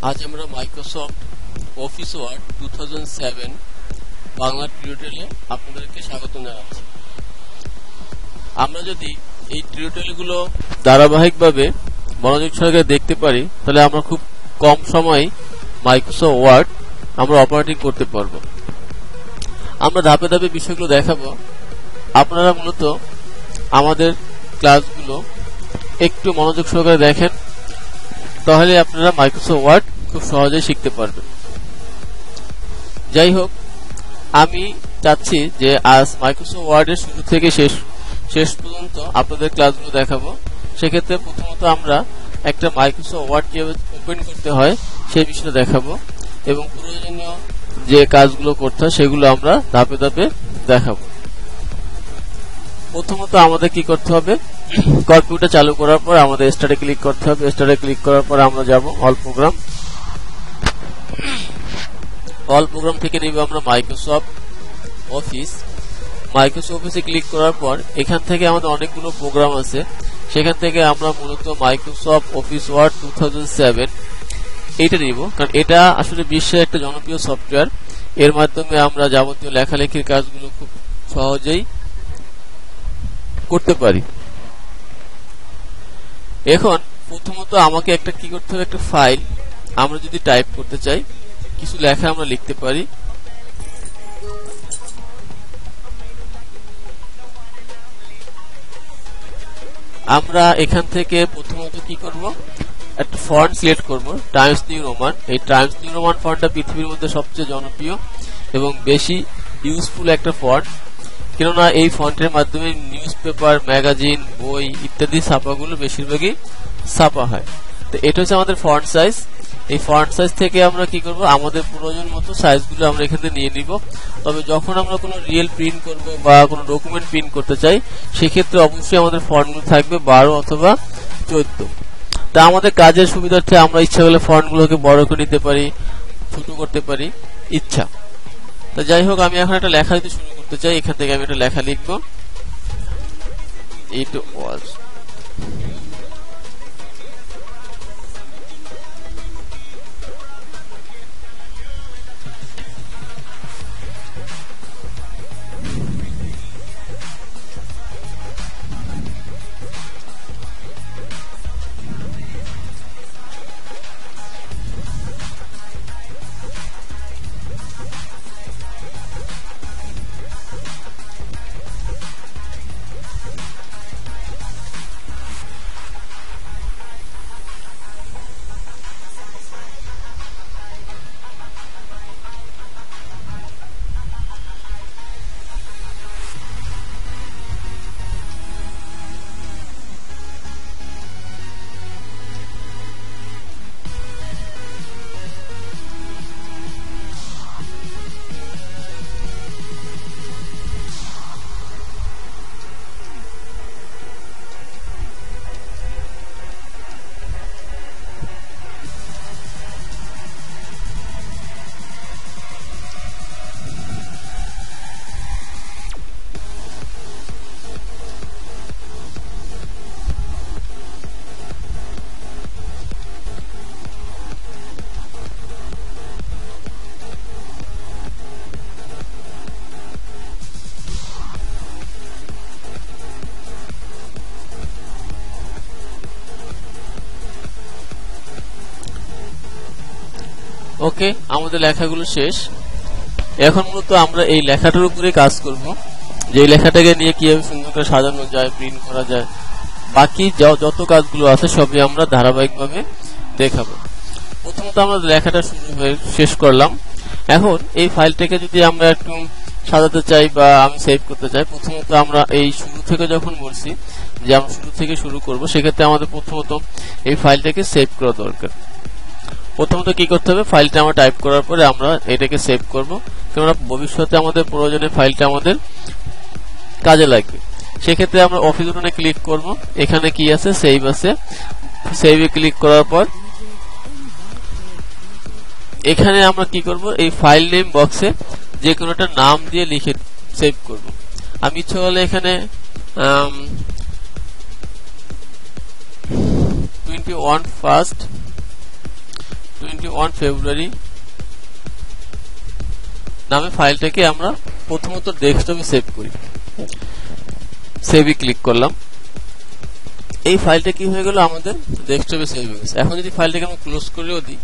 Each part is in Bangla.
আজ আমরা মাইক্রোসফট অফিস ওয়ার্ড 2007 বাংলা টিউটোরিয়ালে আপনাদেরকে স্বাগত জানাচ্ছি। আমরা যদি এই টিউটোরিয়ালগুলো ধারাবাহিকভাবে মনোযোগ সহকারে দেখতে পারি তাহলে আমরা খুব কম সময়ে মাইক্রোসফট ওয়ার্ড আমরা অপারেটিং করতে পারবো। আমরা ধাপে ধাপে বিষয়গুলো দেখাবো। আপনারা মূলত আমাদের ক্লাসগুলো একটু মনোযোগ সহকারে দেখেন, তাহলে আপনারা মাইক্রোসফট ওয়ার্ড খুব সহজেই শিখতে পারবেন। যাই হোক, আমি চাচ্ছি যে আজ মাইক্রোসফট ওয়ার্ডের শুরু থেকে শেষ পর্যন্ত আপনাদের ক্লাসগুলো দেখাবো। সেক্ষেত্রে প্রথমত আমরা একটা মাইক্রোসফট ওয়ার্ড কিভাবে ওপেন করতে হয় সেই বিষয়টা দেখাবো এবং প্রয়োজনীয় যে কাজগুলো করতে হয় সেগুলো আমরা ধাপে ধাপে দেখাবো। প্রথমত আমাদের কি করতে হবে, কম্পিউটার চালু করার পর আমাদের স্টার্টে ক্লিক করতে হবে। স্টার্টে ক্লিক করার পর আমরা যাব অল প্রোগ্রাম। অল প্রোগ্রাম থেকে নিব আমরা মাইক্রোসফট অফিস। মাইক্রোসফট অফিসে ক্লিক করার পর এখান থেকে আমাদের অনেকগুলো প্রোগ্রাম আছে, সেখান থেকে আমরা মূলত মাইক্রোসফট অফিস ওয়ার্ড 2007 এইটা নিব, কারণ এটা আসলে বিশ্বের একটা জনপ্রিয় সফটওয়্যার। এর মাধ্যমে আমরা যাবতীয় লেখালেখির কাজগুলো খুব সহজেই করতে পারি। এখন প্রথমত আমাকে একটা কি করতে হবে, একটা ফাইল আমরা যদি টাইপ করতে চাই, কিছু লেখা আমরা লিখতে পারি। আমরা এখান থেকে প্রথমত কি করব, একটা ফন্ট সিলেক্ট করব, টাইমস নিউ রোমান। এই টাইমস নিউ রোমান ফন্টটা পৃথিবীর মধ্যে সবচেয়ে জনপ্রিয় এবং বেশি ইউজফুল একটা ফন্ট, কেননা এই ফন্টের মাধ্যমে নিউজ পেপার, ম্যাগাজিন, বই ইত্যাদি ছাপাগুলো বেশিরভাগই ছাপা হয়। তো এটা হচ্ছে আমাদের ফন্ট সাইজ। এই ফন্ট সাইজ থেকে আমরা কি করব, আমাদের প্রয়োজন মতো সাইজগুলো আমরা এখানে নিয়ে নিব। তবে যখন আমরা কোনো রিয়েল প্রিন্ট করব বা কোনো ডকুমেন্ট প্রিন্ট করতে চাই, সেক্ষেত্রে অবশ্যই আমাদের ফন্টগুলো থাকবে 12 অথবা 14। তা আমাদের কাজের সুবিধার্থে আমরা ইচ্ছা করলে ফন্টগুলোকে বড় করে নিতে পারি, ছোট করতে পারি ইচ্ছা। তো যাই হোক, আমি এখন একটা লেখা দিতে শুরু করতে চাই। এখান থেকে আমি একটা লেখা লিখব, ইট ওয়াজ। ওকে, আমাদের লেখাগুলো শেষ। এখন মূলত আমরা এই লেখাটার উপরে কাজ করব, যে লেখাটাকে নিয়ে কিভাবে সুন্দর করে সাজানো যায়, প্রিন্ট করা যায়, বাকি যত কাজগুলো আছে সবই আমরা ধারাবাহিকভাবে দেখাবো। প্রথমত আমরা লেখাটা শেষ করলাম। এখন এই ফাইলটাকে যদি আমরা একটু সাজাতে চাই বা আমি সেভ করতে চাই, প্রথমত আমরা এই শুরু থেকে যখন বলছি যে আমরা শুরু থেকে শুরু করব, সেক্ষেত্রে আমাদের প্রথমত এই ফাইলটাকে সেভ করা দরকার। প্রথমত কি করতে হবে, ফাইলটা আমরা টাইপ করার পরে আমরা এটাকে সেভ করব, কেননা ভবিষ্যতে আমাদের প্রয়োজনে ফাইলটা আমাদের কাজে লাগবে। সেক্ষেত্রে আমরা অফিস বাটনে ক্লিক করব, এখানে কি আছে, সেভ আছে। সেভে ক্লিক করার পর এখানে আমরা কি করব, এই ফাইল নেম বক্সে যে কোনো একটা নাম দিয়ে লিখে সেভ করব। আমি ইচ্ছা হলে এখানে 21 ফার্স্ট 21 ফেব্রুয়ারি নামে ফাইলটাকে আমরা প্রথমত ডেস্কটপে সেভ করি। সেভে ক্লিক করলাম, এই ফাইলটা কি হয়ে গেল, আমাদের ডেস্কটপে সেভ হয়ে গেছে। এখন যদি ফাইলটাকে আমরা ক্লোজ করেও দিই,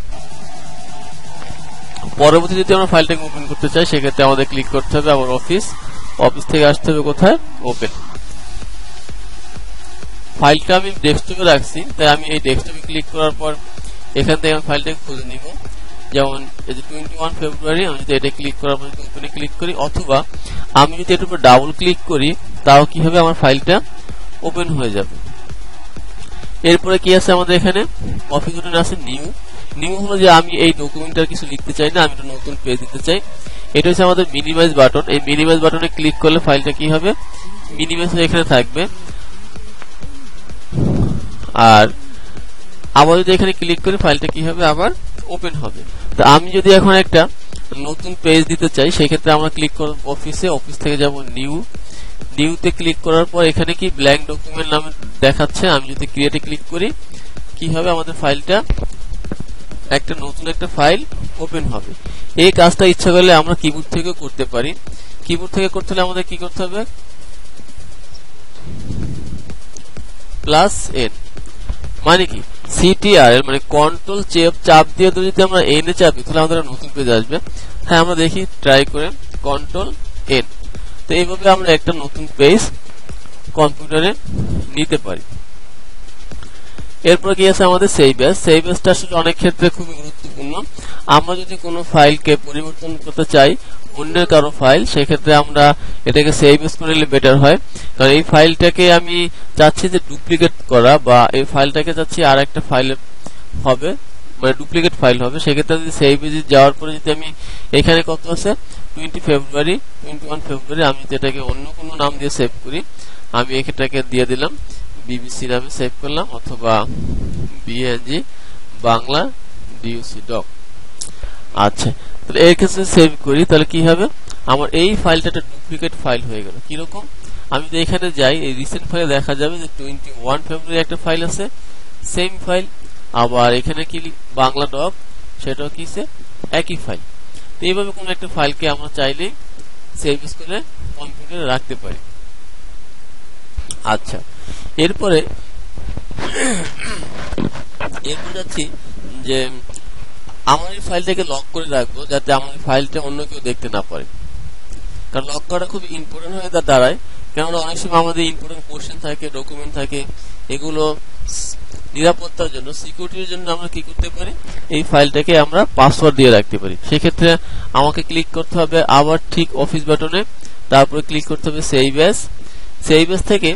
পরবর্তী যদি আমরা ফাইলটাকে ওপেন করতে চাই সেক্ষেত্রে আমাদের ক্লিক করতে হবে আবার অফিস থেকে আসতে হবে কোথায়, ওপেন। ফাইলটা আমি ডেস্কটপে রাখছি, তাই আমি এই ডেস্কটপে ক্লিক করার পর এখান থেকে আমি ফাইলটাকে খুঁজে নিব। যেমন এই যে 21 ফেব্রুয়ারি, আমি যদি এটা ক্লিক করার পর ওপেনে ক্লিক করি, অথবা আমি যদি এটার উপর ডাবল ক্লিক করি, তাও কি হবে, আমার ফাইলটা ওপেন হয়ে যাবে। এরপরে কি আছে আমাদের এখানে, অফিস বাটনে আছে নিউ হলো যে আমি এই ডকুমেন্টটার কিছু লিখতে চাই না, আমি একটা নতুন পেজ দিতে চাই। এটা হচ্ছে আমাদের মিনিমাইজ বাটন। এই মিনিমাইজ বাটনে ক্লিক করলে ফাইলটা কি হবে, মিনিমাইজ হয়ে এখানে থাকবে। আর আবার যদি এখানে ক্লিক করি ফাইলটা কি হবে, আবার ওপেন হবে। তো আমি যদি এখন একটা নতুন পেজ দিতে চাই সেক্ষেত্রে আমরা ক্লিক করব অফিস থেকে যাব নিউতে ক্লিক করার পর এখানে কি ব্ল্যাঙ্ক ডকুমেন্ট নামে দেখাচ্ছে। আমি যদি ক্রিয়েটে ক্লিক করি কি হবে, আমাদের ফাইলটা নতুন একটা ফাইল ওপেন হবে। এই কাজটা ইচ্ছা করলে আমরা কিবোর্ড থেকে করতে পারি। কিবোর্ড থেকে করতে হলে আমাদের কি করতে হবে, +N, মানে কি CTRL মানে কন্ট্রোল চাপ দিয়ে যদি আমরা N এ চাপি তাহলে আমাদের নতুন পেজ আসবে। হ্যাঁ, আমরা দেখি ট্রাই করে কন্ট্রোল N। তো এইভাবে আমরা একটা নতুন পেজ কম্পিউটারে নিতে পারি। এরপর কি আছে আমাদের সেভ এজটা আসলে অনেক ক্ষেত্রে খুবই গুরুত্বপূর্ণ। আমরা যদি কোনো ফাইলকে পরিবর্তন করতে চাই অন্যের কারো ফাইল, সেক্ষেত্রে আমরা এটাকে সেভ এজ করে নিলে বেটার হয়। কারণ এই ফাইলটাকে আমি চাচ্ছি যে ডুপ্লিকেট করা, বা এই ফাইলটাকে চাচ্ছি আর একটা ফাইলে হবে, মানে ডুপ্লিকেট ফাইল হবে। সেক্ষেত্রে যদি সেভ এজ যাওয়ার পরে যদি আমি এখানে কত আছে 21 ফেব্রুয়ারি, আমি এটাকে অন্য কোনো নাম দিয়ে সেভ করি, আমি এটাকে দিয়ে দিলাম BBC নামে সেভ করলাম, অথবা BNG বাংলা DUC ডক। আচ্ছা, তাহলে এর ক্ষেত্রে সেভ করি, তাহলে কি হবে, আমার এই ফাইলটা একটা ডুপ্লিকেট ফাইল হয়ে গেল। কিরকম, আমি যদি এখানে যাই এই রিসেন্ট ফাইলে দেখা যাবে যে 21 ফেব্রুয়ারি একটা ফাইল আছে, সেম ফাইল। আবার এখানে কি বাংলা ডক, সেটাও কিসে একই ফাইল। তো এইভাবে কোন একটা ফাইলকে আমরা চাইলে সেভ করে কম্পিউটারে রাখতে পারি। আচ্ছা, এরপরে যাচ্ছি যে আমার এই ফাইলটাকে লক করে রাখবো, যাতে আমার এই ফাইলটা অন্য কেউ দেখতে না পারে। কারণ লক করাটা খুব ইম্পর্টেন্ট হয়ে দাঁড়ায়, কেননা অনেক সময় আমাদের ইম্পর্টেন্ট কোশ্চেন থাকে, ডকুমেন্ট থাকে, এগুলো নিরাপত্তার জন্য, সিকিউরিটির জন্য আমরা কি করতে পারি, এই ফাইলটাকে আমরা পাসওয়ার্ড দিয়ে রাখতে পারি। সেক্ষেত্রে আমাকে ক্লিক করতে হবে আবার ঠিক অফিস বাটনে, তারপরে ক্লিক করতে হবে সেভ এজ থেকে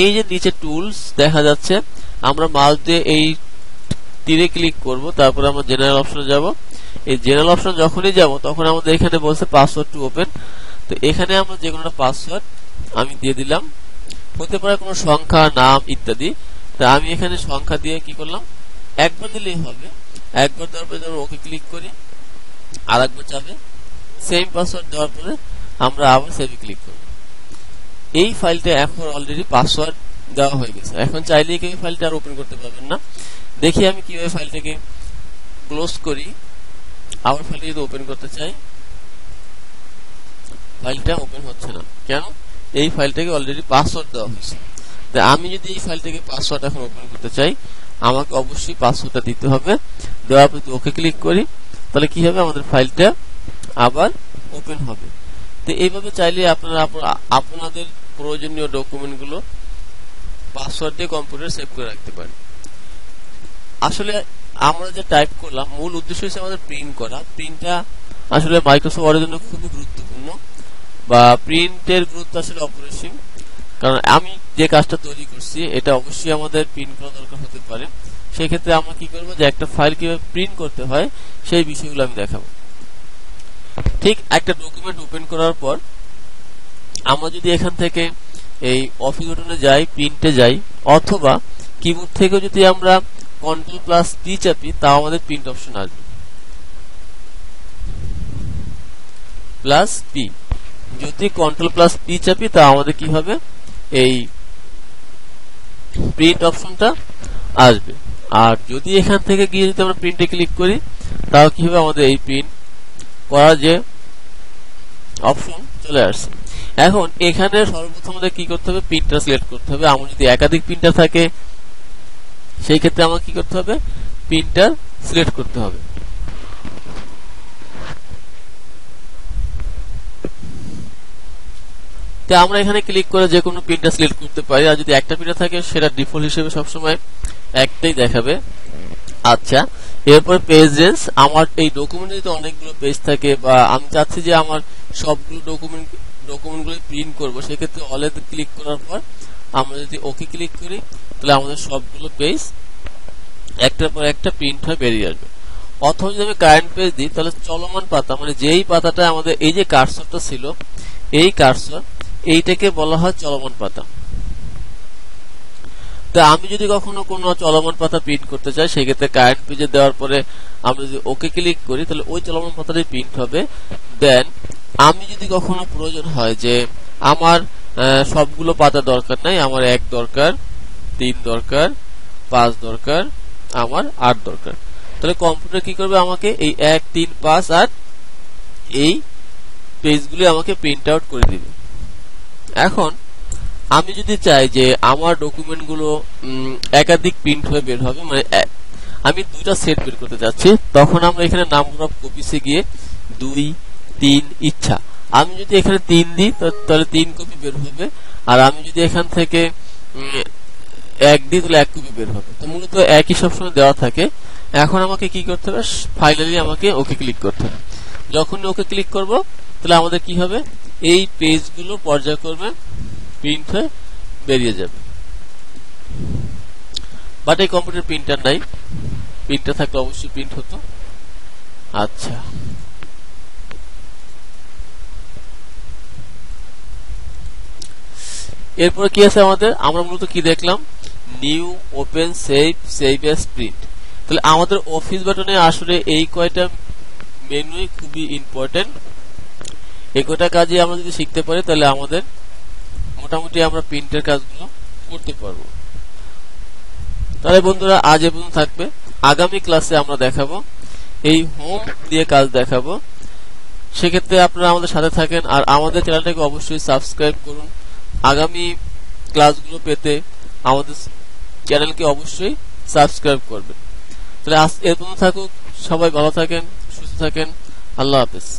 এই যে নিচে টুলস দেখা যাচ্ছে, আমরা মাউস দিয়ে এই তীরে ক্লিক করব, তারপরে আমরা জেনারেল অপশনে যাব। এই জেনারেল অপশন যখনই যাব তখন আমাদের এখানে বলছে পাসওয়ার্ড টু ওপেন। তো এখানে আমরা যে কোনো পাসওয়ার্ড আমি দিয়ে দিলাম, হতে পারে কোনো সংখ্যা, নাম ইত্যাদি। তো আমি এখানে সংখ্যা দিয়ে কি করলাম, একবার দিলেই হবে। একবার দেওয়ার পরে আমরা ওকে ক্লিক করি, আর একবার চাপে সেম পাসওয়ার্ড দেওয়ার পরে আমরা আবার সেভে ক্লিক করব। এই ফাইলটা এখন অলরেডি পাসওয়ার্ড দেওয়া হয়ে গেছে। এখন চাইলেই কেউ ফাইলটা আর ওপেন করতে পারবেন না। দেখি আমি কিভাবে ফাইলটাকে ক্লোজ করি। আবার ফাইলটা যদি ওপেন করতে চাই, ফাইলটা ওপেন হচ্ছে না। কেন, এই ফাইলটাকে অলরেডি পাসওয়ার্ড দেওয়া হয়েছে। তাই আমি যদি এই ফাইলটাকে পাসওয়ার্ড এখন ওপেন করতে চাই, আমাকে অবশ্যই পাসওয়ার্ডটা দিতে হবে। দেওয়ার পর ওকে ক্লিক করি, তাহলে কি হবে, আমাদের ফাইলটা আবার ওপেন হবে। তো এইভাবে চাইলে আপনারা আপনাদের প্রয়োজনীয় ডকুমেন্টগুলো পাসওয়ার্ড দিয়ে কম্পিউটারে সেভ করে রাখতে পারেন। আসলে আমরা যে টাইপ করলাম, মূল উদ্দেশ্য হচ্ছে আমাদের প্রিন্ট করা। প্রিন্টটা আসলে মাইক্রোসফট ওয়ার্ডের জন্য খুবই গুরুত্বপূর্ণ, বা প্রিন্টের গুরুত্ব আসলে অপরিসীম। কারণ আমি যে কাজটা তৈরি করছি এটা অবশ্যই আমাদের প্রিন্ট করা দরকার হতে পারে। সেই ক্ষেত্রে আমরা কি করবো, যে একটা ফাইল কিভাবে প্রিন্ট করতে হয় সেই বিষয়গুলো আমি দেখাবো। ঠিক একটা ডকুমেন্ট ওপেন করার পর আমরা যদি এখান থেকে এই অফিস বাটনে যাই, প্রিন্টে যাই, অথবা কিবোর্ড থেকে যদি আমরা Ctrl+P চাপি, তাও আমাদের প্রিন্ট অপশন আসবে। +P, যদি Ctrl+P চাপি তা আমাদের কি হবে, এই প্রিন্ট অপশনটা আসবে। আর যদি এখান থেকে গিয়ে যদি আমরা প্রিন্টে ক্লিক করি, তাও কি হবে, আমাদের এই প্রিন্ট করার যে অপশন চলে আসছে। এখন এখানে সর্বপ্রথম আমাদের কি করতে হবে, প্রিন্টার সিলেক্ট করতে হবে। আমার যদি একাধিক প্রিন্টার থাকে সেই ক্ষেত্রে আমাকে কি করতে হবে, প্রিন্টার সিলেক্ট করতে হবে। তো আমরা এখানে ক্লিক করে যে কোনো প্রিন্টার সিলেক্ট করতে পারি, আর যদি একটা প্রিন্টার থাকে সেটা ডিফল্ট হিসেবে সবসময় একটাই দেখাবে। আচ্ছা, এরপর পেজ রেঞ্জ। আমার এই ডকুমেন্টে যদি অনেকগুলো পেজ থাকে বা আমি চাচ্ছি যে আমার সবগুলো ডকুমেন্টগুলো প্রিন্ট করব, সেক্ষেত্রে অলে ক্লিক করার পর আমরা যদি ওকে ক্লিক করি তাহলে আমাদের সবগুলো পেজ একটার পর একটা প্রিন্ট হয়ে বেরিয়ে আসবে। অথবা যদি আমি কারেন্ট পেজ দিই তাহলে চলমান পাতা, মানে যেই পাতাটা আমাদের এই যে কার্সরটা ছিল, এই কার্সর এইটাকে বলা হয় চলমান পাতা। তা আমি যদি কখনো কোনো চলমান পাতা প্রিন্ট করতে চাই, সেক্ষেত্রে কারেন্ট পেজে দেওয়ার পরে আমরা যদি ওকে ক্লিক করি তাহলে ওই চলমান পাতাটাই প্রিন্ট হবে। দেন আমি যদি কখনো প্রয়োজন হয় যে আমার সবগুলো পাতা দরকার নাই, আমার 1 দরকার, 3 দরকার, 5 দরকার, আমার 8 দরকার, তাহলে কম্পিউটার কি করবে, আমাকে এই 1, 3, 5, 8 এই পেজগুলি আমাকে প্রিন্ট আউট করে দিবে। এখন আমি যদি চাই যে আমার ডকুমেন্টগুলো একাধিক প্রিন্ট হয়ে বের হবে, মানে আমি 2টা সেট বের করতে যাচ্ছি, তখন আমরা এখানে নাম্বার অফ কপিসে গিয়ে 2, 3 ইচ্ছা, আমি যদি এখানে 3 দিই তাহলে 3 কপি বের হবে, আর আমি যদি এখান থেকে 1 দিই তাহলে 1 কপি বের হবে। তো মূলত একই সবসময় দেওয়া থাকে। এখন আমাকে কি করতে হবে, ফাইনালি আমাকে ওকে ক্লিক করতে হবে। যখন ওকে ক্লিক করব তাহলে আমাদের কি হবে, এই পেজগুলো পর্যায়ক্রমে প্রিন্ট হয়ে বেরিয়ে যাবে। বাট এই কম্পিউটার প্রিন্টার নাই, প্রিন্টার থাকলে অবশ্যই প্রিন্ট হতো। আচ্ছা, এরপরে কি আছে আমাদের, আমরা মূলত কি দেখলাম, new, open, save S, print. তাহলে আমাদের অফিস বাটনে আসলে এই কয়টা মেনুই খুবই ইম্পর্টেন্ট। এই কয়টা কাজে আমরা যদি শিখতে পারি তাহলে আমাদের মোটামুটি আমরা প্রিন্টের কাজগুলো করতে পারবো। তাহলে বন্ধুরা আজ এ পর্যন্ত থাকবে। আগামী ক্লাসে আমরা দেখাবো এই হোম দিয়ে কাজ দেখাবো। সেক্ষেত্রে আপনারা আমাদের সাথে থাকেন, আর আমাদের চ্যানেলটাকে অবশ্যই সাবস্ক্রাইব করুন। আগামী ক্লাসগুলো পেতে আমাদের চ্যানেলকে অবশ্যই সাবস্ক্রাইব করবেন। তাহলে আজ এর পর্যন্ত থাকুক, সবাই ভালো থাকেন, সুস্থ থাকেন, আল্লাহ হাফেজ।